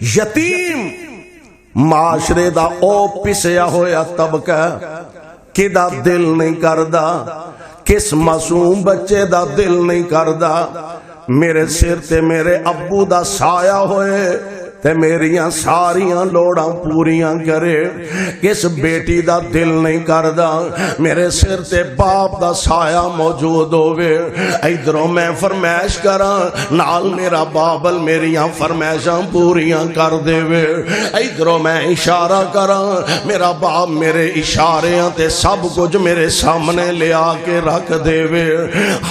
یتیم معاشرے دا او پسیا ہویا طبقہ کدا دل نہیں کردا، کس معصوم بچے دا دل نہیں کردا میرے سر تے میرے ابو دا سایہ ہوئے تے میریاں ساریاں لوڑاں پوریاں کرے، کس بیٹی دا دل نہیں کردا میرے سر تے باپ دا سایہ موجود ہوئے، ادھروں میں فرمائش کراں نال میرا بابل میریاں فرمائشاں پوریاں کر دے وے، ادھروں میں اشارہ کراں میرا باپ میرے اشاریاں تے سب کچھ میرے سامنے لے آ کے رکھ دے وے۔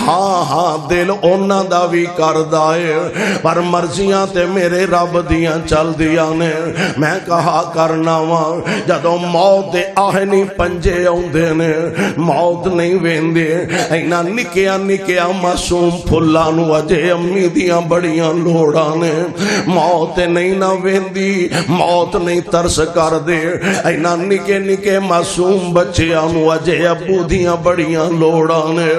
ہاں ہاں دل اونا دا بھی کردا ہے پر مرضیاں تے میرے رب دیاں چل دیا نے، میں کہا کرنا وہاں جدو موت دے آہنی پنجے آؤندے نے موت نہیں ویندے، اینا نکیا نکیا معصوم پھلانو اجے امی دیاں بڑیاں لوڑاں نے، موت نہیں نہ ویندی، موت نہیں ترس کر دے، اینا نکے نکے معصوم بچیانو اجے ابو دیاں بڑیاں لوڑاں نے،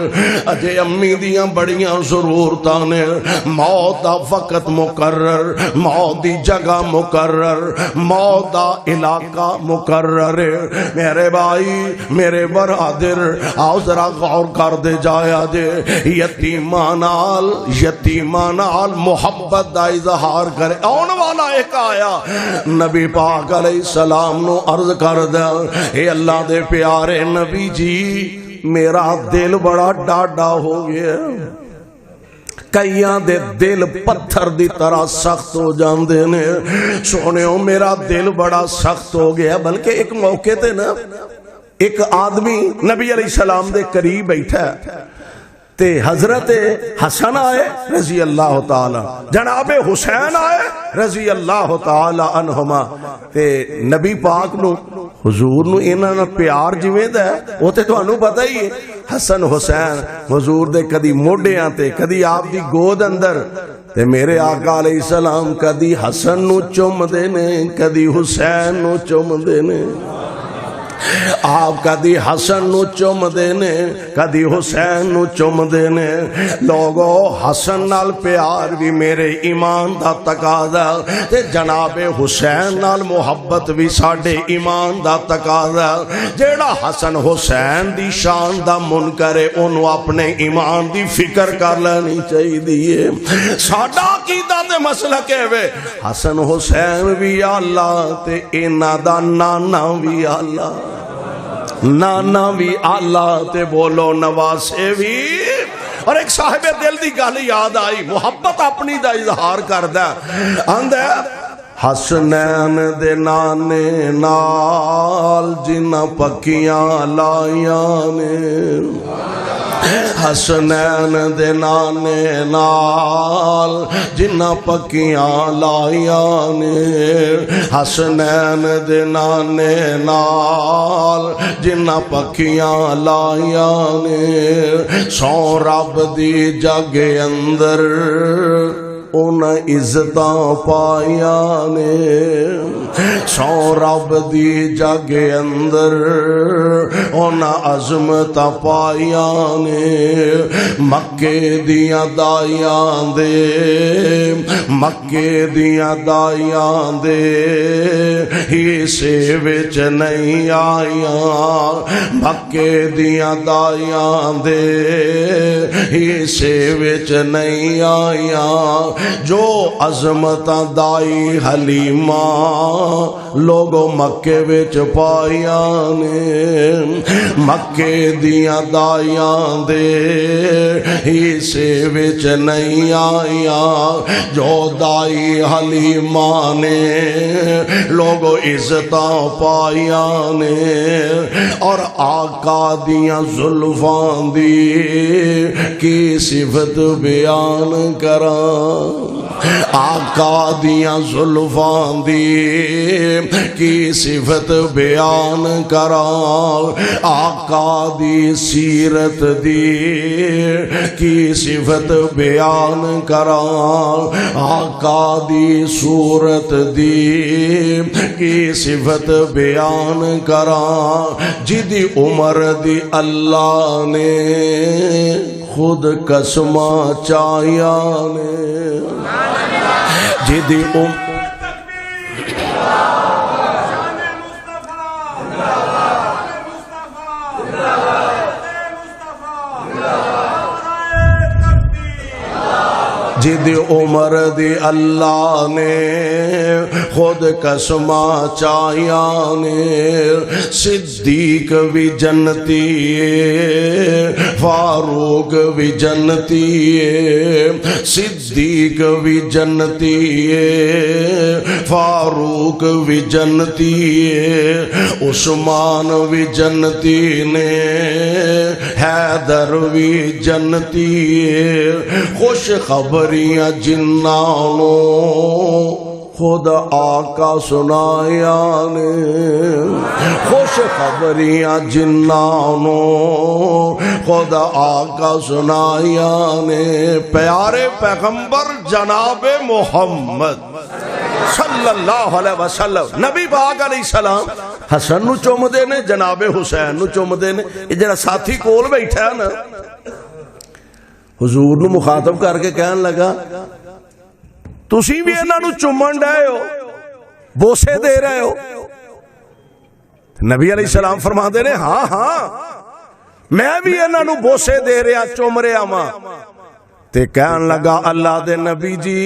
اجے امی دیاں بڑیاں ضرورتاں نے، موت دا وقت مقرر، موت دی جگہ مقرر، موت دا علاقہ مقرر، میرے بھائی میرے برادر آؤ ذرا غور کر دے جایا دے، یتیمان نال محبت دا اظہار کرے۔ آن والا ایک آیا نبی پاک علیہ السلام نو عرض کر دے، اے اللہ دے پیارے نبی جی میرا دل بڑا ڈاڈا ہو گیا، کئیاں دے دل پتھر دی طرح سخت ہو جاندے نے، سونےو میرا دل بڑا سخت ہو گیا۔ بلکہ ایک موقع تے نا ایک آدمی نبی علیہ السلام دے قریب بیٹھا تے حضرت حسن آئے رضی اللہ تعالی، جناب حسین آئے رضی اللہ تعالی عنہما، تے نبی پاک نو حضور نو انہاں نال پیار جویں دا ہے او تے تانوں پتہ ہی ہے، حسن حسین حضور دے کدی موڈیاں تے کدی آپ دی گود اندر، تے میرے آقا علیہ السلام کدی حسن نو چوم دے نے کدی حسین نو چوم دے نے، آپ کدی حسن نو چوم دینے کدی حسین نو چوم دینے۔ لوگو حسن نال پیار بھی میرے ایمان دا تقاضا تے جناب حسین نال محبت بھی ساڑے ایمان دا تقاضا، جیڑا حسن حسین دی شان دا منکرے انہوں اپنے ایمان دی فکر کر لینی چاہی دیئے۔ ساڑا عقیدہ تے مسئلہ کہوے حسن حسین بھی اللہ تے اینا دا نانا بھی اللہ، نانا بھی اللہ تے بولو نواسے بھی۔ اور ایک صاحب دل دی گل یاد آئی، محبت اپنی دا اظہار کردہ آندہ حسنین دے نانے نال جنہ پکیاں لائیاں نے، حسنین دے نانے نال جنہ پکیاں لائیاں نے، حسنین دے نانے نال جنہ پکیاں لائیاں نے، سو رب دی جگ اندر انہاں عزتاں پائیاں نے، سو رب دی جگ اندر انہاں عظمتاں پائیاں نے، مکے دیاں دائیاں دے مکے دیاں دائیاں دے حصے وچ نہیں آئیاں، مکے دیاں دائیاں دے حصے وچ نہیں آئیاں، جو عظمتاں دائی حلیمہ لوگو مکے وچ پائیاں نے، مکے دیاں دائیاں دے حصے وچ نہیں آئیاں، جو دائی حلیمہ نے لوگو عزتاں پائیاں نے، اور آقا دیاں زلفاں دی کی صفت بیان کراں، آقا دیاں زلفاں دی کی صفت بیان کراں، آقا دی سیرت دی کی صفت بیان کراں، آقا دی صورت دی کی صفت بیان کراں، جدی عمر دی اللہ نے خود قسماں چاہیاں نے، جدی جد عمر دی اللہ نے خود قسمہ چاہیاں نے صدیق بھی جنتی ہے فاروق بھی جنتی ہے صدیق بھی جنتی ہے فاروق بھی جنتی ہے عثمان بھی جنتی نے حیدر بھی جنتی ہے خوش خبریاں جنانوں خود آقا سنایا نے خوش خبریاں جنانوں خود آقا سنایا نے پیارے پیغمبر جناب محمد صلی اللہ علیہ وسلم نبی پاک علیہ السلام حسن نو چوم دے نے جناب حسین نو چوم دے نے یہ جڑا ساتھی کول بیٹھا ہے نا حضور نو مخاطب کر کے کہن لگا تسی بھی انہاں نو چومن ڈے ہو بوسے دے رہے ہو نبی علیہ السلام فرما دے نے ہاں ہاں میں بھی انہاں نو بوسے دے رہا چوم رہا ماں تے کہن لگا اللہ دے نبی جی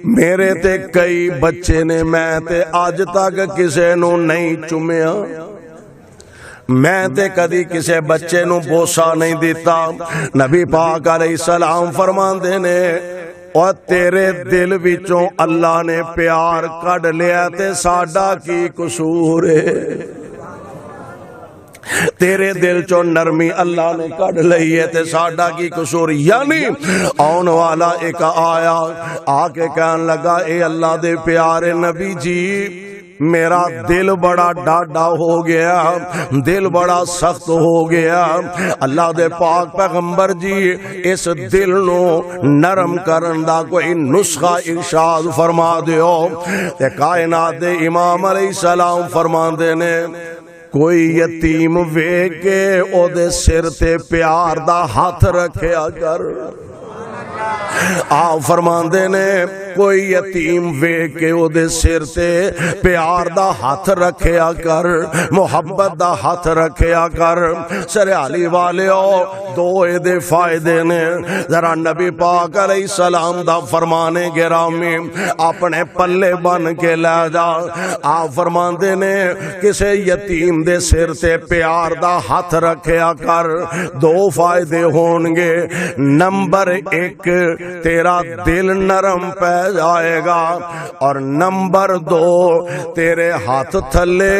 میرے تے کئی بچے نے میں تے آج تک کسے نو نہیں چومیا میں تے کدی کسے بچے نو بوسا نہیں دیتا نبی پاک علیہ السلام فرماندے نے اور تیرے دل وچوں اللہ نے پیار کڈ لیا تے ساڈا کی قصور ہے تیرے دل چو نرمی اللہ نے کڈ لئی ہے تے ساڈا کی قصور یعنی آن والا ایک آیا آ کے کہن لگا اے اللہ دے پیارے نبی جی میرا دل بڑا ڈاڈا ہو گیا دل بڑا سخت ہو گیا اللہ دے پاک پیغمبر جی اس دل نو نرم کرن دا کوئی نسخہ ارشاد فرما دیو تے کائنات دے امام علیہ السلام فرماندے نے کوئی یتیم ویکھ کے او دے سر تے پیار دا ہاتھ رکھیا کر آپ فرماندے نے کوئی یتیم ویکھ کے او دے سر تے پیار دا ہاتھ رکھیا کر محبت دا ہاتھ رکھیا کر سریالی والیو دو اے دے فائدے نے ذرا نبی پاک علیہ السلام دا فرمانے گرامی اپنے پلے بن کے لے جا آپ فرماندے نے کسے یتیم دے سر تے پیار دا ہاتھ رکھیا کر دو فائدے ہونگے نمبر ایک تیرا دل نرم پہ جائے گا اور نمبر دو تیرے ہاتھ تھلے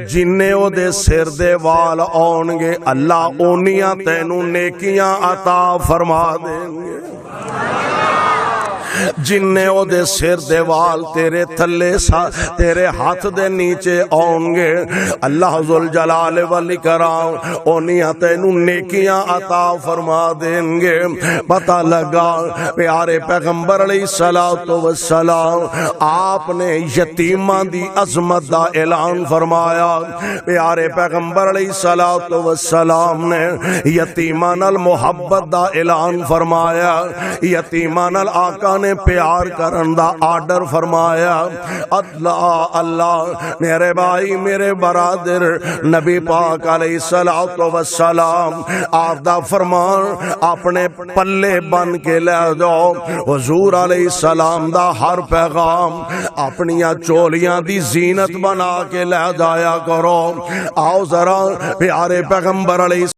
جننے او دے سر دے وال آنگے اللہ اونیاں تینوں نیکیاں عطا فرما دیں گے جننے او دے سر دے وال تیرے تھلے تیرے ہاتھ دے نیچے آنگے اللہ ذوالجلال والاکرام اونیاں تینوں نیکیاں عطا فرما دیں گے پتہ لگا پیارے پیغمبر علیہ السلام آپ نے یتیماں دی عظمت دا اعلان فرمایا پیارے پیغمبر علیہ السلام نے یتیماں نال محبت دا اعلان فرمایا یتیماں نال آقا نے پیار کرن دا آرڈر فرمایا اللہ اللہ میرے بھائی میرے برادر نبی پاک علیہ السلام آپ دا فرمان اپنے پلے بن کے لے جاؤ حضور علیہ السلام دا ہر پیغام اپنیاں چولیاں دی زینت بنا کے لے جایا کرو آؤ ذرا پیارے پیغمبر علیہ